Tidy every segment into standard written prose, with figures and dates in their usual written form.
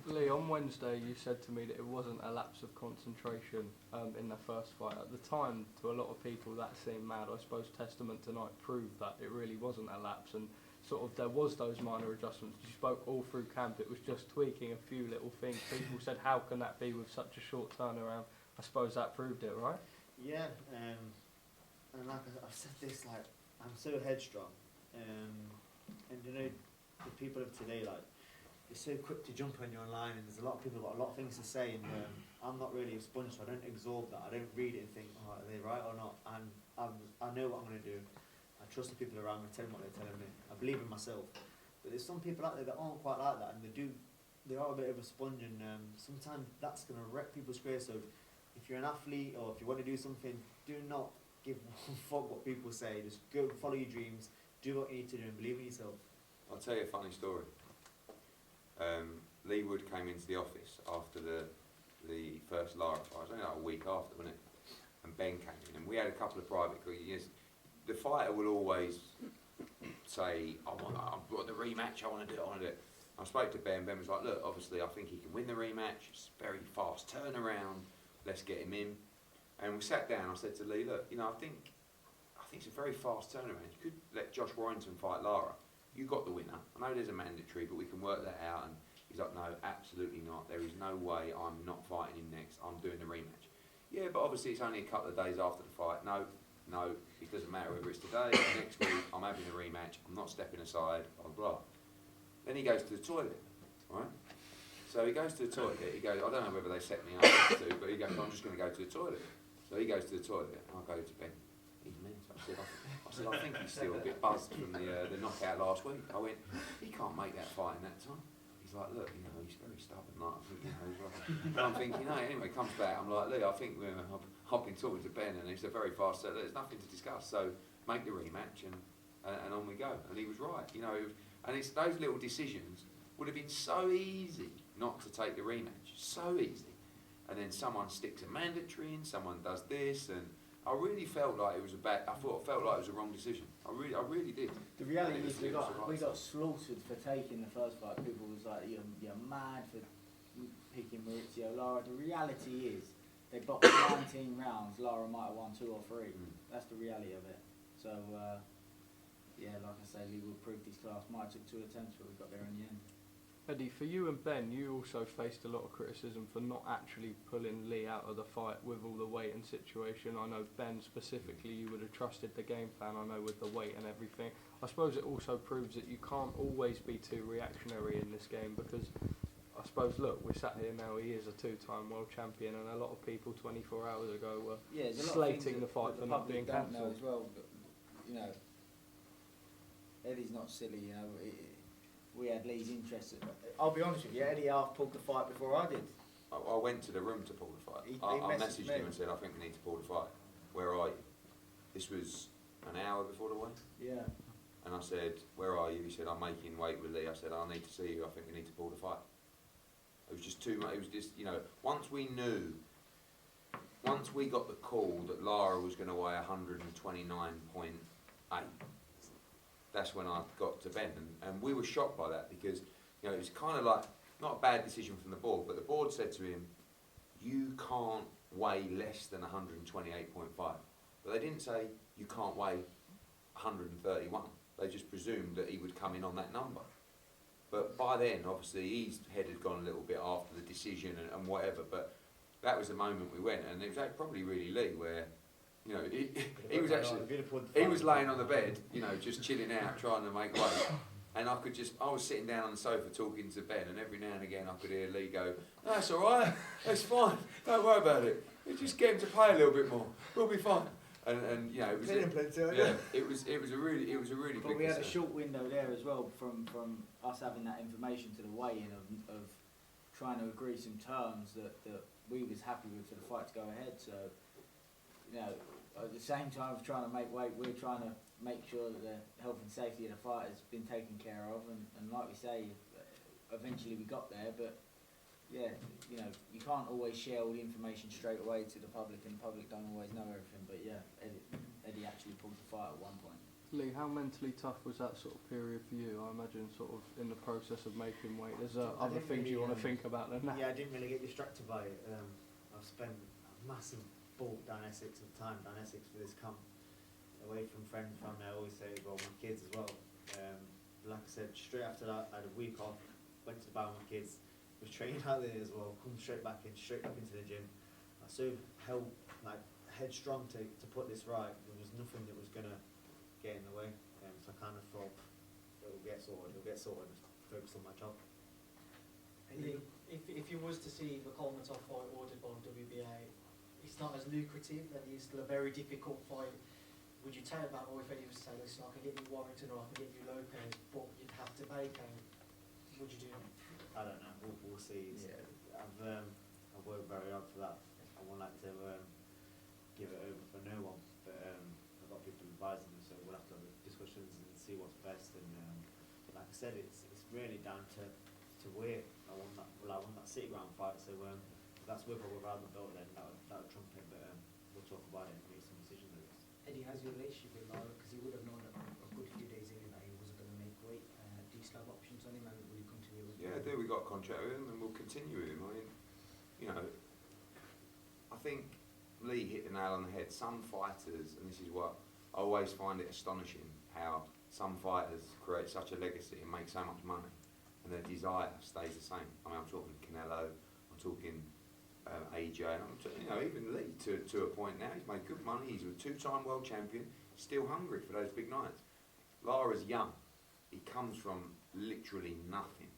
Leigh, on Wednesday you said to me that it wasn't a lapse of concentration in the first fight. At the time, to a lot of people that seemed mad. I suppose Testament tonight proved that it really wasn't a lapse, and sort of there was those minor adjustments. You spoke all through camp, it was just tweaking a few little things. People said, how can that be with such a short turnaround? I suppose that proved it, right? Yeah, and like I've said this, like, I'm so headstrong, and you know, the people of today, like, they're so quick to jump when you're online, and there's a lot of people who've got a lot of things to say, and I'm not really a sponge, so I don't absorb that. I don't read it and think, oh, are they right or not? And I know what I'm going to do. I trust the people around me, tell them what they're telling me. I believe in myself. But there's some people out there that aren't quite like that, and they are a bit of a sponge, and sometimes that's going to wreck people's careers. So if you're an athlete or if you want to do something, do not give one fuck what people say. Just go follow your dreams, do what you need to do, and believe in yourself. I'll tell you a funny story. Leigh came into the office after the first Lara fight. It was only like a week after, wasn't it? And Ben came in, and we had a couple of private years. The fighter will always say, I've got the rematch, I want to do it. I spoke to Ben. Ben was like, look, obviously I think he can win the rematch. It's a very fast turnaround. Let's get him in. And we sat down. I said to Leigh, look, you know, I think it's a very fast turnaround. You could let Josh Warrington fight Lara. You got the winner. I know there's a mandatory, but we can work that out. And he's like, no, absolutely not. There is no way I'm not fighting him next. I'm doing the rematch. Yeah, but obviously it's only a couple of days after the fight. No, it doesn't matter whether it's today or next week. I'm having the rematch. I'm not stepping aside, blah, blah. Then he goes to the toilet, right? So he goes to the toilet. He goes, I don't know whether they set me up to, but he goes, I'm just going to go to the toilet. So he goes to the toilet, and I go to Ben. He's mental. I said, I think he's still a bit buzzed from the knockout last week. I went, he can't make that fight in that time. He's like, look, you know, he's very stubborn. Like, I think, you know, he's right. And I'm thinking, no, anyway, comes back. I'm like, Leigh, I think I've been talking to Ben, and he's a very fast. So there's nothing to discuss. So make the rematch, and on we go. And he was right, you know. And it's those little decisions would have been so easy not to take the rematch, so easy. And then someone sticks a mandatory in, someone does this, and I really felt like it was felt like it was a wrong decision. I really did. The reality is we got slaughtered for taking the first fight. People was like, you're mad for picking Maurizio Lara. The reality is they boxed 19 rounds. Lara might have won 2 or 3. That's the reality of it. So yeah, like I say, Leigh proved his class. Might have took 2 attempts, but we got there in the end. Eddie, for you and Ben, you also faced a lot of criticism for not actually pulling Leigh out of the fight with all the weight and situation. I know Ben specifically, you would have trusted the game plan, I know, with the weight and everything. I suppose it also proves that you can't always be too reactionary in this game, because I suppose, look, we're sat here now, he is a 2-time world champion, and a lot of people 24 hours ago were slating the fight for not being cancelled. As well, but, you know, Eddie's not silly, you know. We had Leigh's interest. I'll be honest with you, Eddie half pulled the fight before I did. I went to the room to pull the fight. I messaged him and said, I think we need to pull the fight. Where are you? This was an hour before the weigh. Yeah. And I said, where are you? He said, I'm making weight with Leigh. I said, I need to see you. I think we need to pull the fight. It was just too much. It was just, you know, once we got the call that Lara was going to weigh 129.8, that's when I got to Ben, and we were shocked by that, because, you know, it was kind of like, not a bad decision from the board, but the board said to him, you can't weigh less than 128.5. But they didn't say you can't weigh 131. They just presumed that he would come in on that number. But by then, obviously, his head had gone a little bit after the decision and whatever, but that was the moment we went, and it was probably really Leigh, where, you know, he was actually, he was laying on the bed, you know, just chilling out, trying to make weight. And I was sitting down on the sofa talking to Ben, and every now and again I could hear Leigh go, no, that's all right, that's fine, don't worry about it. Just get him to play a little bit more, we'll be fine. And you know, it was it was a really big. But we had a short window there as well from us having that information to the weigh-in of trying to agree some terms that we was happy with for the fight to go ahead. So, you know, at the same time of trying to make weight, we're trying to make sure that the health and safety of the fight has been taken care of, and like we say, eventually we got there, but yeah, you know, you can't always share all the information straight away to the public, and the public don't always know everything, but yeah, Eddie actually pulled the fight at one point. Leigh, how mentally tough was that sort of period for you? I imagine sort of in the process of making weight, there's other didn't things you really, want to think about than that. Yeah, I didn't really get distracted by it. I've spent a massive bulk down Essex of time down Essex for this camp, away from friends, family. I always say, well, my kids as well. Like I said, straight after that, I had a week off, went to the bar with my kids, was training out there as well, come straight back into the gym. I so held, like, headstrong to put this right. There was nothing that was going to get in the way. So I kind of thought, it'll get sorted, just focus on my job. If you was to see the Kolmatov fight ordered by WBA, it's not as lucrative, and it's still a very difficult fight. Would you take that, or if anyone was to say, listen, I can get you Warrington or I can get you Lopez, but you'd have to vacate, would you do that? I don't know, we'll see. Yeah. I've worked very hard for that. I won't like to give it over for no one, but I've got people advising me, so we'll have to have discussions and see what's best. And like I said, it's really down to where I want that. Well, I want that City Ground fight, so if that's with or without the belt, then that would trump it. But we'll talk about it and make some decisions, I guess. Eddie, how's your relationship with Lara? Because he would have known a good few days earlier that he wasn't going to make weight. Do you still have options on him, and will you continue with him? Yeah, I do. We got a contract with him, and we'll continue with him. I mean, you know, I think Leigh hit the nail on the head. Some fighters, and this is what I always find it astonishing, how some fighters create such a legacy and make so much money, and their desire stays the same. I mean, I'm talking Canelo, I'm talking AJ, and you know, even Leigh to a point now. He's made good money. He's a two-time world champion. Still hungry for those big nights. Lara's young. He comes from literally nothing.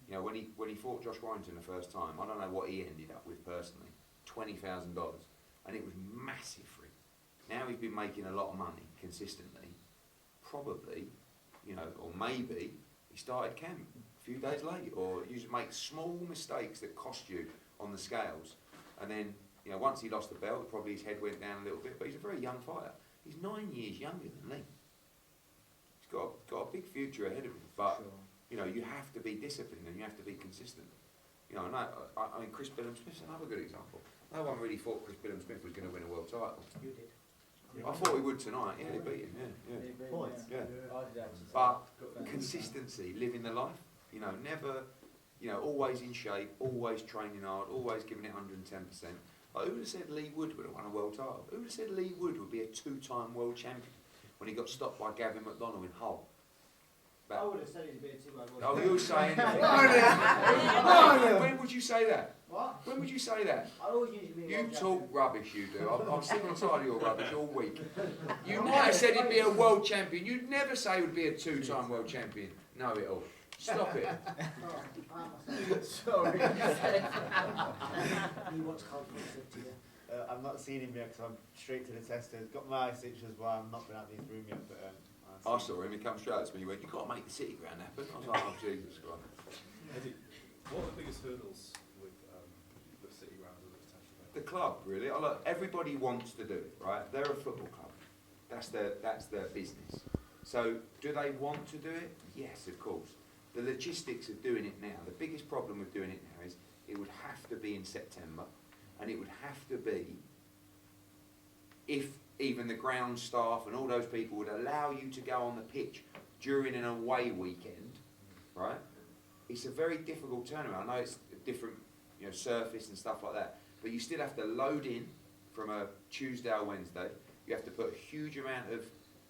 You know, when he fought Josh Warrington the first time, I don't know what he ended up with personally, $20,000, and it was massive for him. Now he's been making a lot of money consistently. Probably, you know, or maybe he started camp a few days late, or you just make small mistakes that cost you on the scales, and then, you know, once he lost the belt, probably his head went down a little bit. But he's a very young fighter. He's 9 years younger than Leigh. He's got a big future ahead of him. But Sure. you know, you have to be disciplined and you have to be consistent. You know, and I mean, Chris Billham-Smith's another good example. No one really thought Chris Billham-Smith was going to win a world title. You did. I thought he would tonight. Yeah, he beat him. Yeah. Points. Yeah. I did actually. But consistency, living the life. You know, never. You know, always in shape, always training hard, always giving it 110%. Like, who would have said Leigh Wood would have won a world title? Who would have said Leigh Wood would be a two-time world champion when he got stopped by Gavin McDonnell in Hull? I would have said he'd be a two-man world Oh, champion. you're saying that? When would you say that? What? When would you say that? I always usually be You world talk champion. rubbish, you do. I'm sitting on the side of your rubbish all week. You might have said he'd be a world champion. You'd never say he would be a two-time world champion. Know it all. Stop it. Sorry. He wants confidence up to you. I've not seen him yet because I'm straight to the testers. Got my eye stitches, well, I'm not been out of his room yet, but I saw him. He come straight up to me. He went, "You've got to make the City Ground happen." I was like, "Oh Jesus Christ!" Eddie, what are the biggest hurdles with the City Ground or the potential there? The club, really. Look, everybody wants to do it, right? They're a football club. That's their business. So, do they want to do it? Yes, of course. The logistics of doing it now. The biggest problem with doing it now is it would have to be in September, and it would have to be if even the ground staff and all those people would allow you to go on the pitch during an away weekend, right? It's a very difficult turnaround. I know it's a different, you know, surface and stuff like that, but you still have to load in from a Tuesday or Wednesday. You have to put a huge amount of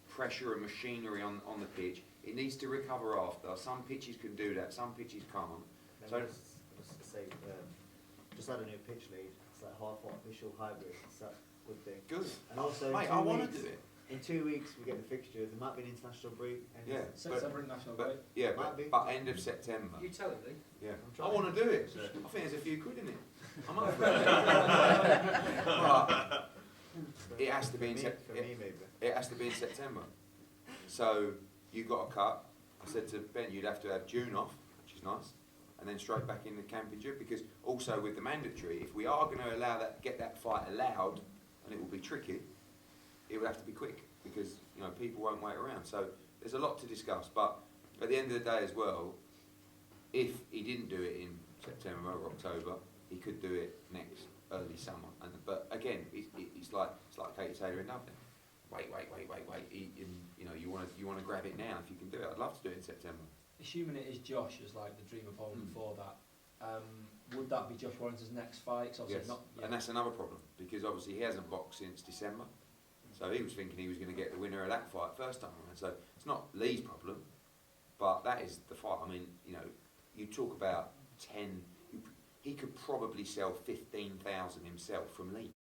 pressure and machinery on the pitch. It needs to recover after. Some pitches can do that, some pitches can't. So- I was to say, just had a new pitch lead. It's like half artificial hybrid. It's that good thing. Good. And also, in Mate, 2 I want weeks- to do it. In 2 weeks, we get the fixtures. There might be an international break. And Yeah. September national break. Might be. But end of September. You tell him, Lee. Yeah. I'm I trying. want to do it. I think there's a few quid in it. I'm up for it. But it has to be in for September. me, maybe. It has to be in September. So you got a cut. I said to Ben, you'd have to have June off, which is nice, and then straight back in the camp in June. Because also with the mandatory, if we are going to allow that, get that fight allowed, and it will be tricky, it will have to be quick because you know people won't wait around. So there's a lot to discuss. But at the end of the day, as well, if he didn't do it in September or October, he could do it next early summer. But again, it's like Katie Taylor in Dublin. wait. You know, you want to grab it now if you can do it. I'd love to do it in September. Assuming it is Josh as like the dream opponent for that, would that be Josh Warrington's next fight? 'Cause obviously Yes, not, and that's another problem because obviously he hasn't boxed since December, so he was thinking he was going to get the winner of that fight first time around. So it's not Leigh's problem, but that is the fight. I mean, you know, you talk about 10. He could probably sell 15,000 himself from Leigh.